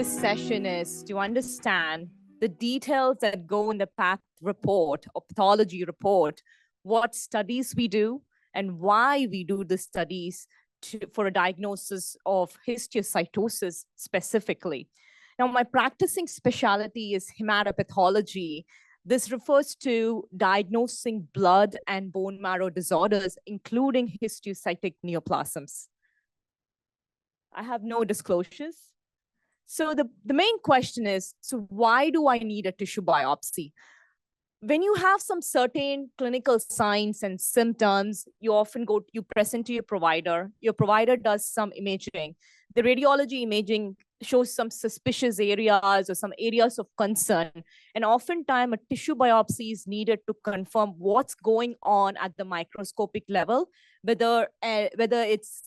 this session is to understand the details that go in the path report or pathology report, what studies we do, and why we do the studies for a diagnosis of histiocytosis specifically. Now, my practicing specialty is hematopathology. This refers to diagnosing blood and bone marrow disorders, including histiocytic neoplasms. I have no disclosures. So the main question is, so why do I need a tissue biopsy? When you have some certain clinical signs and symptoms, you often you present to your provider does some imaging. The radiology imaging shows some suspicious areas or some areas of concern. And oftentimes a tissue biopsy is needed to confirm what's going on at the microscopic level, whether it's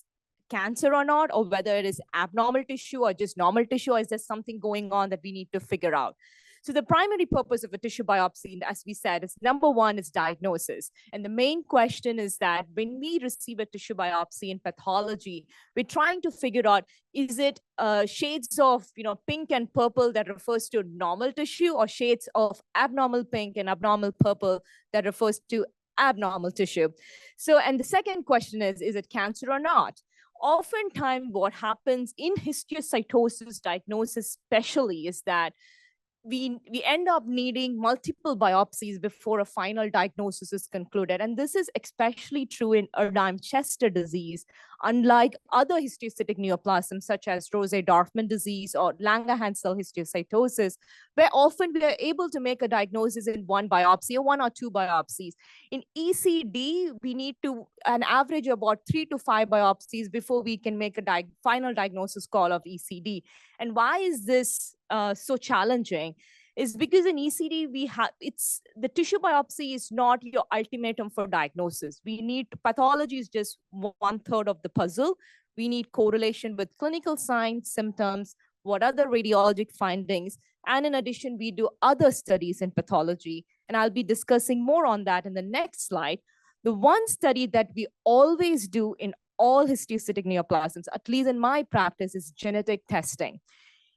cancer or not, or whether it is abnormal tissue or just normal tissue, or is there something going on that we need to figure out? So the primary purpose of a tissue biopsy, as we said, is number one is diagnosis. And the main question is that when we receive a tissue biopsy in pathology, we're trying to figure out, is it shades of pink and purple that refers to normal tissue, or shades of abnormal pink and abnormal purple that refers to abnormal tissue? So, and the second question is it cancer or not? Oftentimes, what happens in histiocytosis diagnosis especially is that we end up needing multiple biopsies before a final diagnosis is concluded. And this is especially true in Erdheim-Chester disease, unlike other histiocytic neoplasms such as Rose-Dorfman disease or Langerhans cell histiocytosis, where often we are able to make a diagnosis in one biopsy or one or two biopsies. In ECD, we need to an average of about 3 to 5 biopsies before we can make a final diagnosis call of ECD. And why is this so challenging? Is because in ECD, the tissue biopsy is not your ultimatum for diagnosis. We need pathology is just 1/3 of the puzzle. We need correlation with clinical signs, symptoms, what are the radiologic findings. And in addition, we do other studies in pathology. And I'll be discussing more on that in the next slide. The one study that we always do in all histiocytic neoplasms, at least in my practice, is genetic testing.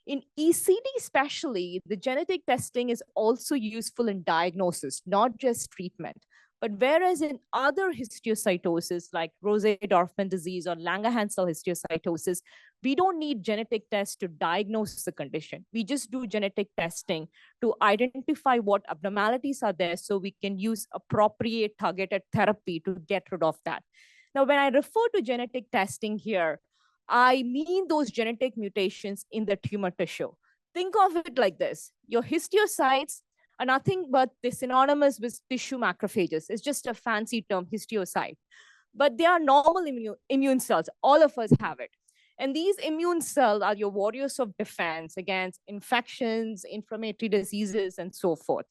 In ECD especially, the genetic testing is also useful in diagnosis, not just treatment. But whereas in other histiocytosis like Rose-Dorfman disease or Langerhans cell histiocytosis, we don't need genetic tests to diagnose the condition. We just do genetic testing to identify what abnormalities are there so we can use appropriate targeted therapy to get rid of that. Now, when I refer to genetic testing here, I mean those genetic mutations in the tumor tissue. Think of it like this. Your histiocytes are nothing but the synonymous with tissue macrophages. It's just a fancy term, histiocyte. But they are normal immune cells. All of us have it. And these immune cells are your warriors of defense against infections, inflammatory diseases, and so forth.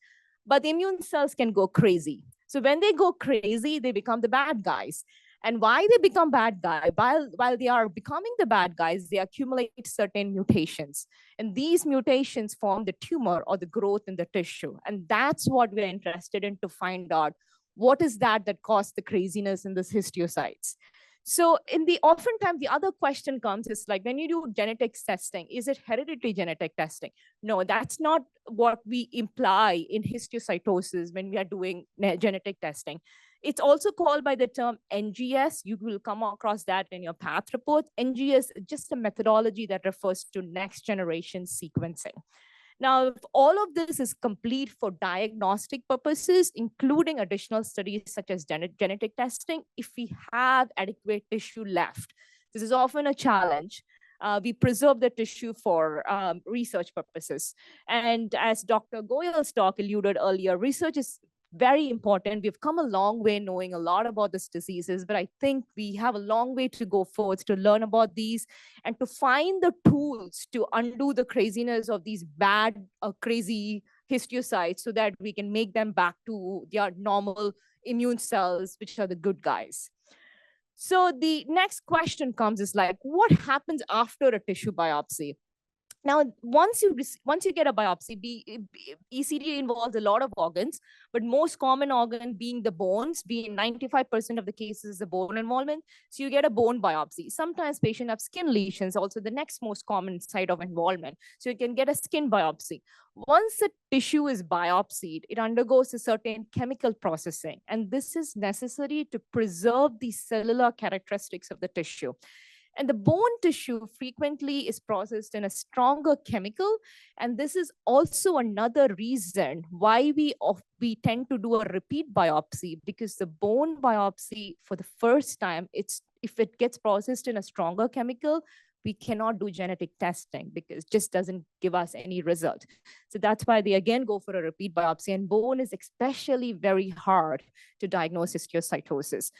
But the immune cells can go crazy. So when they go crazy, they become the bad guys. And why they become bad guys? While they are becoming the bad guys, they accumulate certain mutations. And these mutations form the tumor or the growth in the tissue. And that's what we're interested in to find out what is that caused the craziness in these histiocytes. So oftentimes the other question comes is like, when you do genetics testing, is it hereditary genetic testing? No, that's not what we imply in histiocytosis when we are doing genetic testing. It's also called by the term NGS. You will come across that in your path report. NGS is just a methodology that refers to next generation sequencing. Now, if all of this is complete for diagnostic purposes, including additional studies such as genetic testing, if we have adequate tissue left, this is often a challenge. We preserve the tissue for research purposes. And as Dr. Goyal's talk alluded earlier, research is very important. We've come a long way knowing a lot about these diseases, but I think we have a long way to go forward to learn about these and to find the tools to undo the craziness of these bad, crazy histiocytes so that we can make them back to their normal immune cells, which are the good guys. So the next question comes is like, what happens after a tissue biopsy? Now, once you get a biopsy, ECD involves a lot of organs, but most common organ being the bones, being 95% of the cases the bone involvement. So you get a bone biopsy. Sometimes patients have skin lesions, also the next most common site of involvement. So you can get a skin biopsy. Once the tissue is biopsied, it undergoes a certain chemical processing, and this is necessary to preserve the cellular characteristics of the tissue. And the bone tissue frequently is processed in a stronger chemical. And this is also another reason why we tend to do a repeat biopsy, because the bone biopsy for the first time, if it gets processed in a stronger chemical, we cannot do genetic testing because it just doesn't give us any result. So that's why they again go for a repeat biopsy. And bone is especially very hard to diagnose histiocytosis.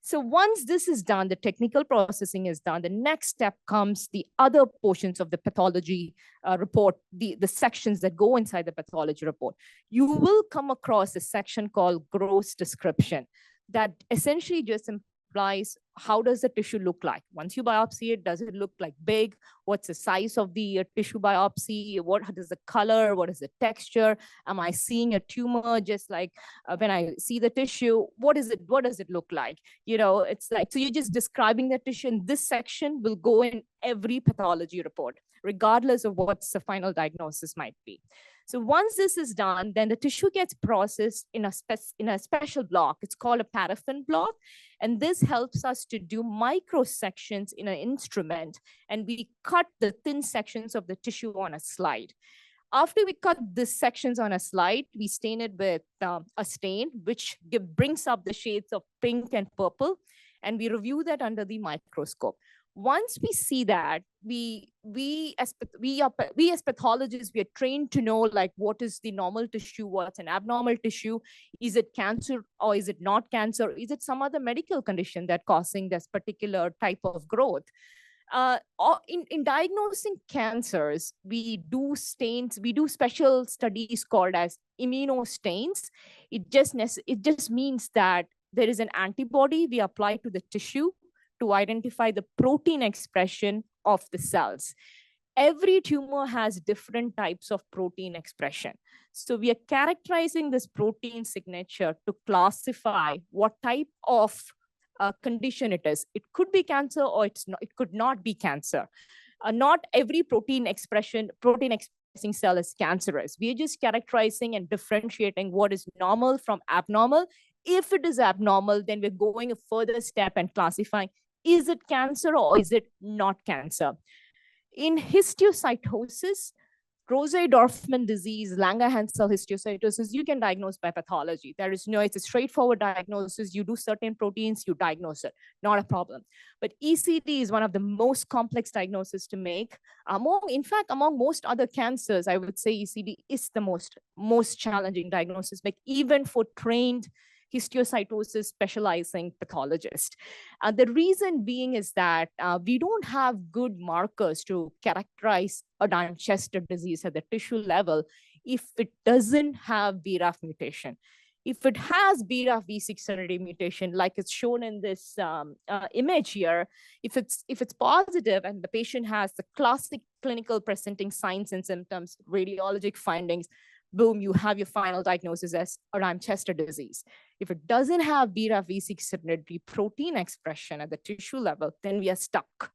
So once this is done, the technical processing is done, the next step comes the other portions of the pathology report, the sections that go inside the pathology report. You will come across a section called gross description that essentially just implies how does the tissue look like. Once you biopsy it, does it look like big? What's the size of the tissue biopsy? What is the color? What is the texture? Am I seeing a tumor? Just like when I see the tissue, what is it? What does it look like? You know, it's like, so you're just describing the tissue, and this section will go in every pathology report, regardless of what the final diagnosis might be. So once this is done, then the tissue gets processed in a special block. It's called a paraffin block. And this helps us to do micro sections in an instrument. And we cut the thin sections of the tissue on a slide. After we cut these sections on a slide, we stain it with a stain, which brings up the shades of pink and purple. And we review that under the microscope. Once we see that, we as pathologists, we are trained to know like what is the normal tissue, what's an abnormal tissue, is it cancer or is it not cancer, is it some other medical condition that causing this particular type of growth. In diagnosing cancers, we do stains, we do special studies called as immunostains. It just means that there is an antibody we apply to the tissue to identify the protein expression of the cells. Every tumor has different types of protein expression. So we are characterizing this protein signature to classify what type of condition it is. It could be cancer or it could not be cancer. Not every protein expressing cell is cancerous. We are just characterizing and differentiating what is normal from abnormal. If it is abnormal, then we're going a further step and classifying, is it cancer or is it not cancer? In histiocytosis, Rosay-Dorfman disease, Langerhans cell histiocytosis, you can diagnose by pathology. There is no, it's a straightforward diagnosis. You do certain proteins, you diagnose it, not a problem. But ECD is one of the most complex diagnoses to make. In fact, among most other cancers, I would say ECD is the most challenging diagnosis, like even for trained histiocytosis specializing pathologist. The reason being is that we don't have good markers to characterize Erdheim-Chester disease at the tissue level if it doesn't have BRAF mutation. If it has BRAF V600 mutation, like it's shown in this image here, if it's positive and the patient has the classic clinical presenting signs and symptoms, radiologic findings, boom, you have your final diagnosis as Erdheim-Chester disease. If it doesn't have BRAF V600 protein expression at the tissue level, then we are stuck.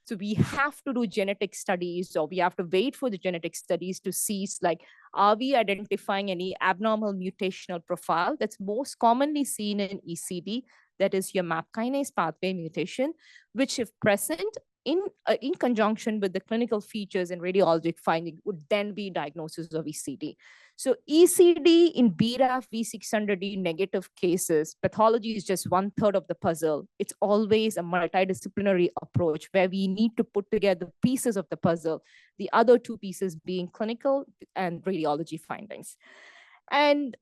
So we have to do genetic studies, or we have to wait for the genetic studies to see, like, are we identifying any abnormal mutational profile that's most commonly seen in ECD, that is your MAP kinase pathway mutation, which if present in conjunction with the clinical features and radiologic finding would then be diagnosis of ECD. So ECD in BRAF V600E negative cases, pathology is just 1/3 of the puzzle. It's always a multidisciplinary approach where we need to put together pieces of the puzzle, the other two pieces being clinical and radiology findings. And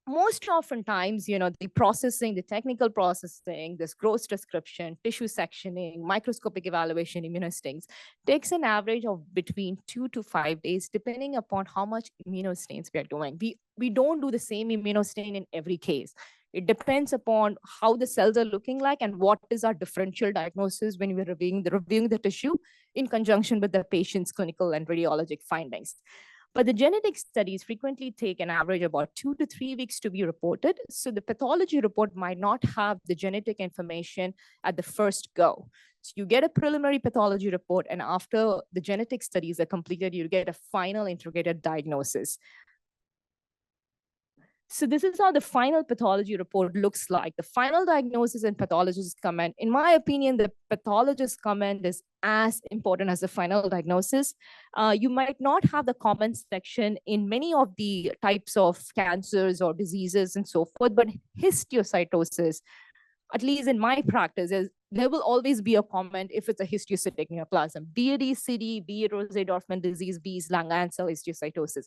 most oftentimes, the processing, the technical processing, this gross description, tissue sectioning, microscopic evaluation, immunostains, takes an average of between 2 to 5 days, depending upon how much immunostains we are doing. We don't do the same immunostain in every case. It depends upon how the cells are looking like and what is our differential diagnosis when we're reviewing the tissue in conjunction with the patient's clinical and radiologic findings. But the genetic studies frequently take an average about 2 to 3 weeks to be reported. So the pathology report might not have the genetic information at the first go. So you get a preliminary pathology report, and after the genetic studies are completed, you get a final integrated diagnosis. So this is how the final pathology report looks like. The final diagnosis and pathologist's comment. In my opinion, the pathologist's comment is as important as the final diagnosis. You might not have the comments section in many of the types of cancers or diseases and so forth, but histiocytosis, at least in my practice, is there will always be a comment if it's a histiocytic neoplasm, be it ECD, be it Rosé-Dorfman disease, be it Langerhans cell histiocytosis.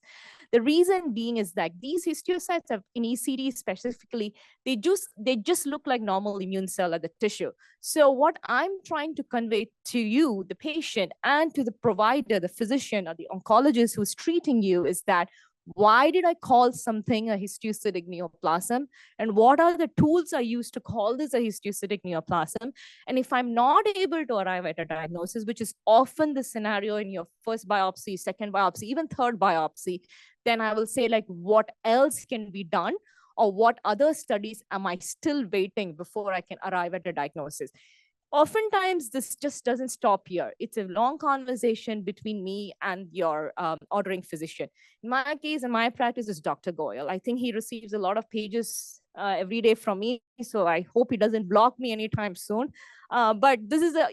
The reason being is that these histiocytes have, in ECD specifically, they just look like normal immune cell at the tissue. So what I'm trying to convey to you, the patient, and to the provider, the physician or the oncologist who's treating you, is that why did I call something a histiocytic neoplasm? And what are the tools I use to call this a histiocytic neoplasm? And if I'm not able to arrive at a diagnosis, which is often the scenario in your first biopsy, second biopsy, even third biopsy, then I will say, like, what else can be done? Or what other studies am I still waiting before I can arrive at a diagnosis? Oftentimes, this just doesn't stop here. It's a long conversation between me and your ordering physician. In my case, in my practice, is Dr. Goyal. I think he receives a lot of pages every day from me, so I hope he doesn't block me anytime soon. But this is a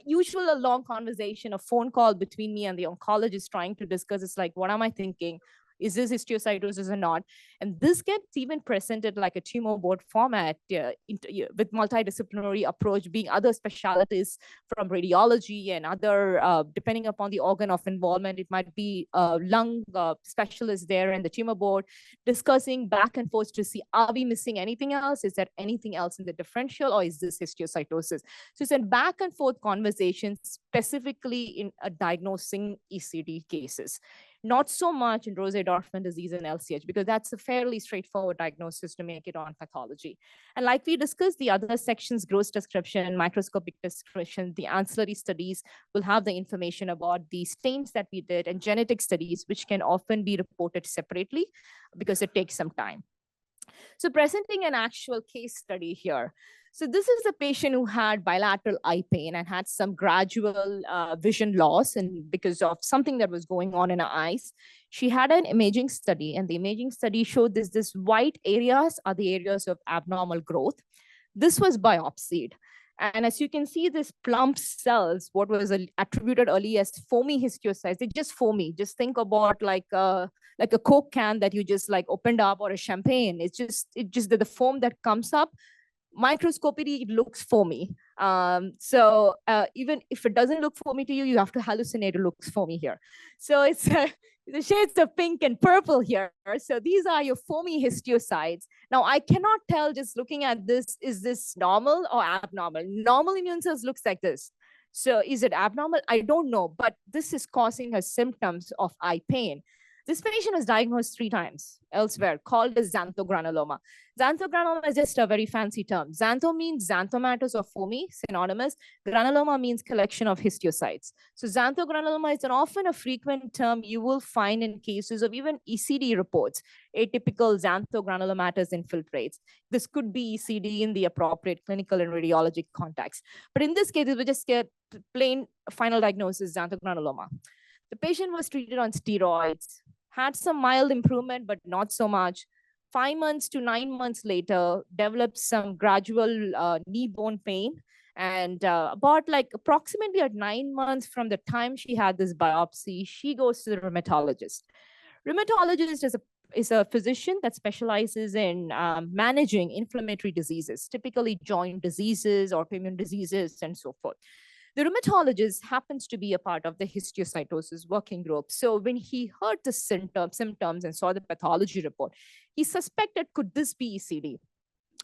long conversation, a phone call between me and the oncologist trying to discuss. It's like, what am I thinking? Is this histiocytosis or not? And this gets even presented like a tumor board format with multidisciplinary approach, being other specialties from radiology and other, depending upon the organ of involvement, it might be lung specialists there in the tumor board, discussing back and forth to see, are we missing anything else? Is there anything else in the differential, or is this histiocytosis? So it's a back and forth conversation specifically in diagnosing ECD cases. Not so much in Rosé-Dorfman disease and LCH, because that's a fairly straightforward diagnosis to make it on pathology. And like we discussed, the other sections, gross description, microscopic description, the ancillary studies will have the information about the stains that we did, and genetic studies, which can often be reported separately because it takes some time. So presenting an actual case study here. So this is a patient who had bilateral eye pain and had some gradual vision loss, and because of something that was going on in her eyes. She had an imaging study, and the imaging study showed this white areas are the areas of abnormal growth. This was biopsied. And as you can see, this plump cells, what was attributed early as foamy histiocytes, they just foamy. Just think about like a Coke can that you just like opened up, or a champagne. It's just the foam that comes up. Microscopically, it looks foamy. So even if it doesn't look foamy to you, you have to hallucinate it looks foamy here. So it's the shades of pink and purple here. So these are your foamy histiocytes. Now, I cannot tell just looking at this, is this normal or abnormal? Normal immune cells looks like this. So is it abnormal? I don't know, but this is causing her symptoms of eye pain. This patient was diagnosed 3 times elsewhere, called as xanthogranuloma. Xanthogranuloma is just a very fancy term. Xantho means xanthomatous or foamy, synonymous. Granuloma means collection of histiocytes. So xanthogranuloma is often a frequent term you will find in cases of even ECD reports, atypical xanthogranulomatous infiltrates. This could be ECD in the appropriate clinical and radiologic context. But in this case, we just get plain final diagnosis, xanthogranuloma. The patient was treated on steroids, had some mild improvement, but not so much. 5 months to 9 months later, developed some gradual knee bone pain. And about like approximately at 9 months from the time she had this biopsy, she goes to the rheumatologist. Rheumatologist is a physician that specializes in managing inflammatory diseases, typically joint diseases, autoimmune diseases, and so forth. The rheumatologist happens to be a part of the histiocytosis working group. So when he heard the symptoms and saw the pathology report, he suspected, could this be ECD?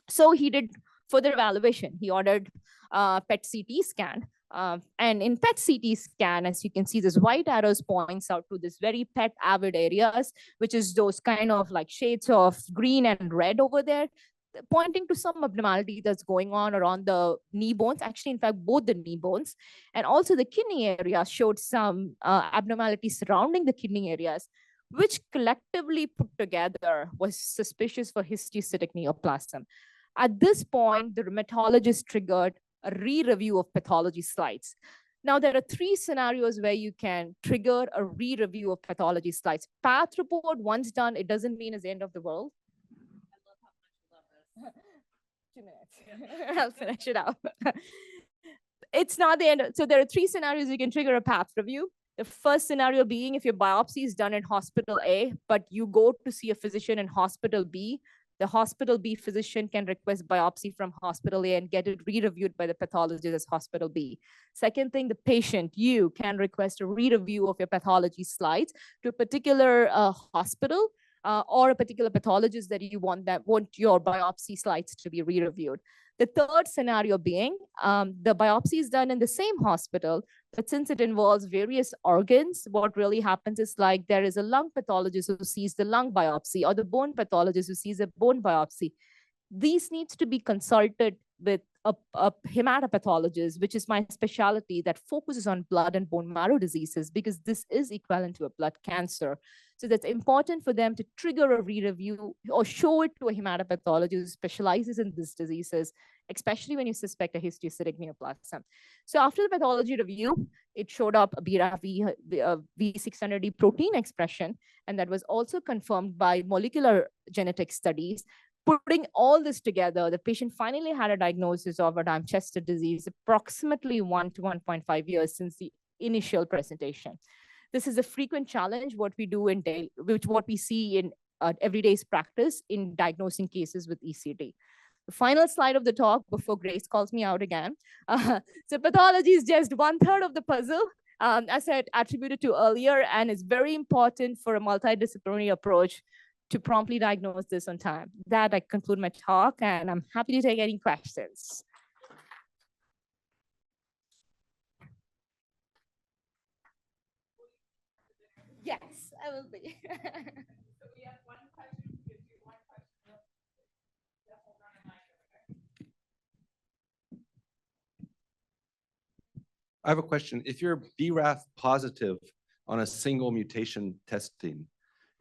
So he did further evaluation. He ordered PET CT scan. And in PET CT scan, as you can see, this white arrows points out to this very PET avid areas, which is those kind of like shades of green and red over there. pointing to some abnormality that's going on around the knee bones, actually, in fact, both the knee bones. And also the kidney area showed some abnormalities surrounding the kidney areas, which collectively put together was suspicious for histiocytic neoplasm. At this point, the rheumatologist triggered a re-review of pathology slides. Now, there are three scenarios where you can trigger a re-review of pathology slides. Path report, once done, it doesn't mean it's the end of the world. 2 minutes. I'll finish it up. It's not the end. So there are three scenarios you can trigger a path review. The first scenario being if your biopsy is done in hospital A, but you go to see a physician in hospital B, the hospital B physician can request biopsy from hospital A and get it re-reviewed by the pathologist as hospital B. Second thing, the patient, you can request a re-review of your pathology slides to a particular hospital or a particular pathologist that you want your biopsy slides to be re-reviewed. The third scenario being the biopsy is done in the same hospital, but since it involves various organs, what really happens is like there is a lung pathologist who sees the lung biopsy or the bone pathologist who sees a bone biopsy. These needs to be consulted with a hematopathologist, which is my specialty, that focuses on blood and bone marrow diseases, because this is equivalent to a blood cancer. So that's important for them to trigger a re-review or show it to a hematopathologist who specializes in these diseases, especially when you suspect a histiocytic neoplasm. So after the pathology review, it showed up a BRAF V600E protein expression, and that was also confirmed by molecular genetic studies. Putting all this together, the patient finally had a diagnosis of Erdheim-Chester disease approximately 1 to 1.5 years since the initial presentation. This is a frequent challenge, what we do in what we see in everyday's practice in diagnosing cases with ECD. The final slide of the talk before Grace calls me out again. So pathology is just 1/3 of the puzzle, as I attributed to earlier, and it's very important for a multidisciplinary approach to promptly diagnose this on time. That I conclude my talk, and I'm happy to take any questions. Yes, I will be. So we have one question. I have a question. If you're BRAF positive on a single mutation testing,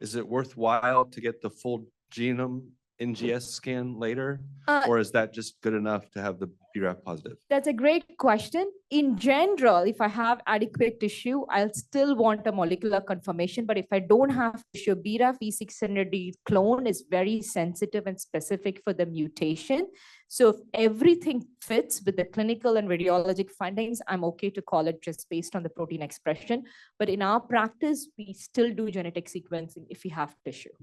is it worthwhile to get the full genome NGS scan later? Or is that just good enough to have the BRAF positive? That's a great question. In general, if I have adequate tissue, I'll still want a molecular confirmation. But if I don't have tissue, BRAF V600E clone is very sensitive and specific for the mutation. So if everything fits with the clinical and radiologic findings, I'm okay to call it just based on the protein expression. But in our practice, we still do genetic sequencing if we have tissue.